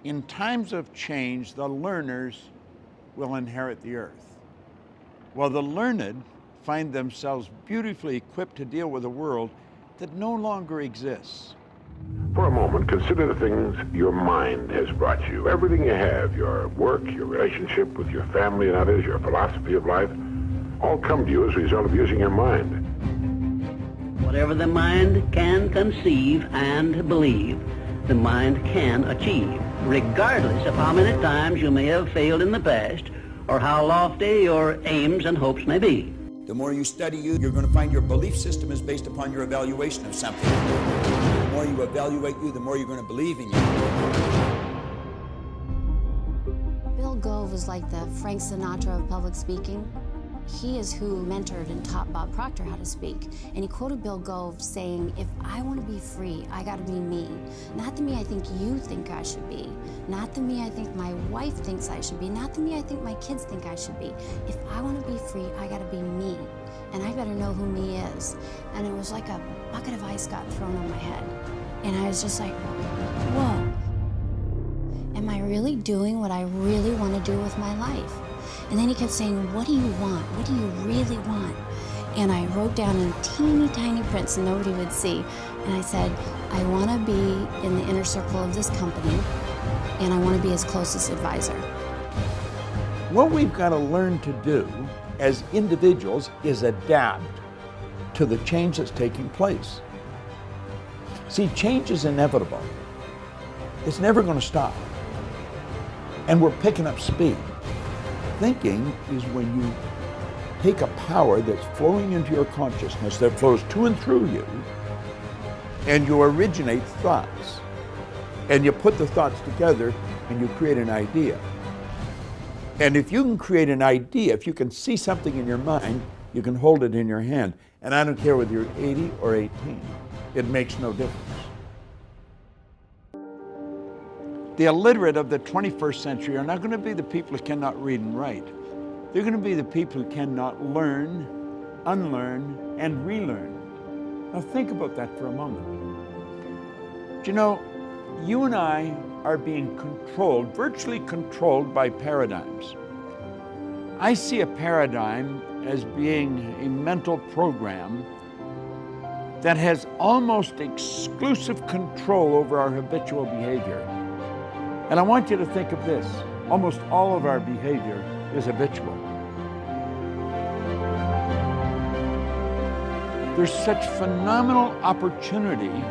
In times of change, the learners will inherit the earth, while the learned find themselves beautifully equipped to deal with a world that no longer exists. For a moment, consider the things your mind has brought you. Everything you have, your work, your relationship with your family and others, your philosophy of life, all come to you as a result of using your mind. Whatever the mind can conceive and believe, the mind can achieve, regardless of how many times you may have failed in the past or how lofty your aims and hopes may be. The more you study you're going to find your belief system is based upon your evaluation of something. The more you evaluate you, the more you're going to believe in you. Bill Gove was like the Frank Sinatra of public speaking. He is who mentored and taught Bob Proctor how to speak. And he quoted Bill Gove saying, if I want to be free, I got to be me. Not the me I think you think I should be. Not the me I think my wife thinks I should be. Not the me I think my kids think I should be. If I want to be free, I got to be me. And I better know who me is. And it was like a bucket of ice got thrown on my head. And I was just like, whoa. Am I really doing what I really want to do with my life? And then he kept saying, what do you want? What do you really want? And I wrote down in teeny tiny print so nobody would see. And I said, I want to be in the inner circle of this company, and I want to be his closest advisor. What we've got to learn to do as individuals is adapt to the change that's taking place. See, change is inevitable. It's never going to stop. And we're picking up speed. Thinking is when you take a power that's flowing into your consciousness, that flows to and through you, and you originate thoughts. And you put the thoughts together and you create an idea. And if you can create an idea, if you can see something in your mind, you can hold it in your hand. And I don't care whether you're 80 or 18. It makes no difference. The illiterate of the 21st century are not going to be the people who cannot read and write. They're going to be the people who cannot learn, unlearn, and relearn. Now think about that for a moment. Do you know, you and I are being controlled, virtually controlled by paradigms. I see a paradigm as being a mental program that has almost exclusive control over our habitual behavior. And I want you to think of this. Almost all of our behavior is habitual. There's such phenomenal opportunity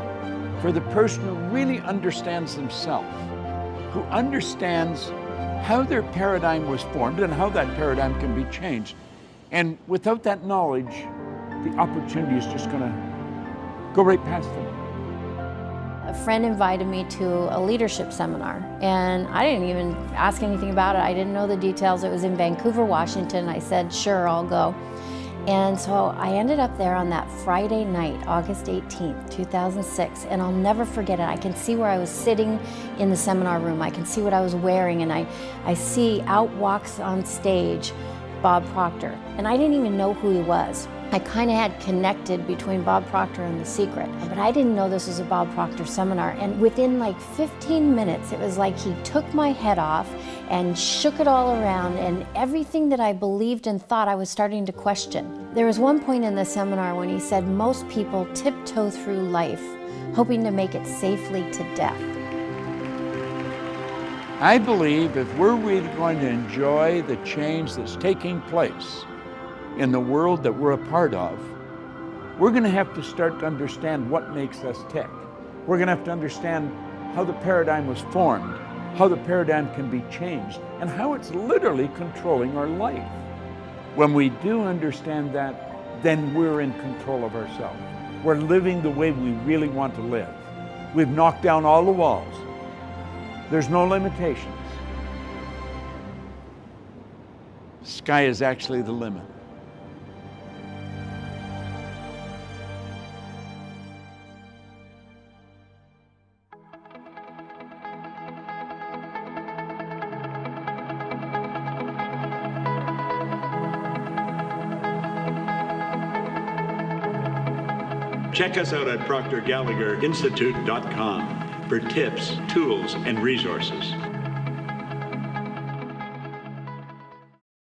for the person who really understands themselves, who understands how their paradigm was formed and how that paradigm can be changed. And without that knowledge, the opportunity is just going to go right past them. A friend invited me to a leadership seminar, and I didn't even ask anything about it. I didn't know the details. It was in Vancouver, Washington. I said, sure, I'll go. And so I ended up there on that Friday night, August 18th, 2006, and I'll never forget it. I can see where I was sitting in the seminar room. I can see what I was wearing, and I see out walks on stage Bob Proctor, and I didn't even know who he was. I kind of had connected between Bob Proctor and The Secret, but I didn't know this was a Bob Proctor seminar. And within like 15 minutes, it was like he took my head off and shook it all around, and everything that I believed and thought I was starting to question. There was one point in the seminar when he said most people tiptoe through life, hoping to make it safely to death. I believe if we're really going to enjoy the change that's taking place in the world that we're a part of, we're going to have to start to understand what makes us tick. We're going to have to understand how the paradigm was formed, how the paradigm can be changed, and how it's literally controlling our life. When we do understand that, then we're in control of ourselves. We're living the way we really want to live. We've knocked down all the walls. There's no limitations. The sky is actually the limit. Check us out at ProctorGallagherInstitute.com. for tips, tools, and resources.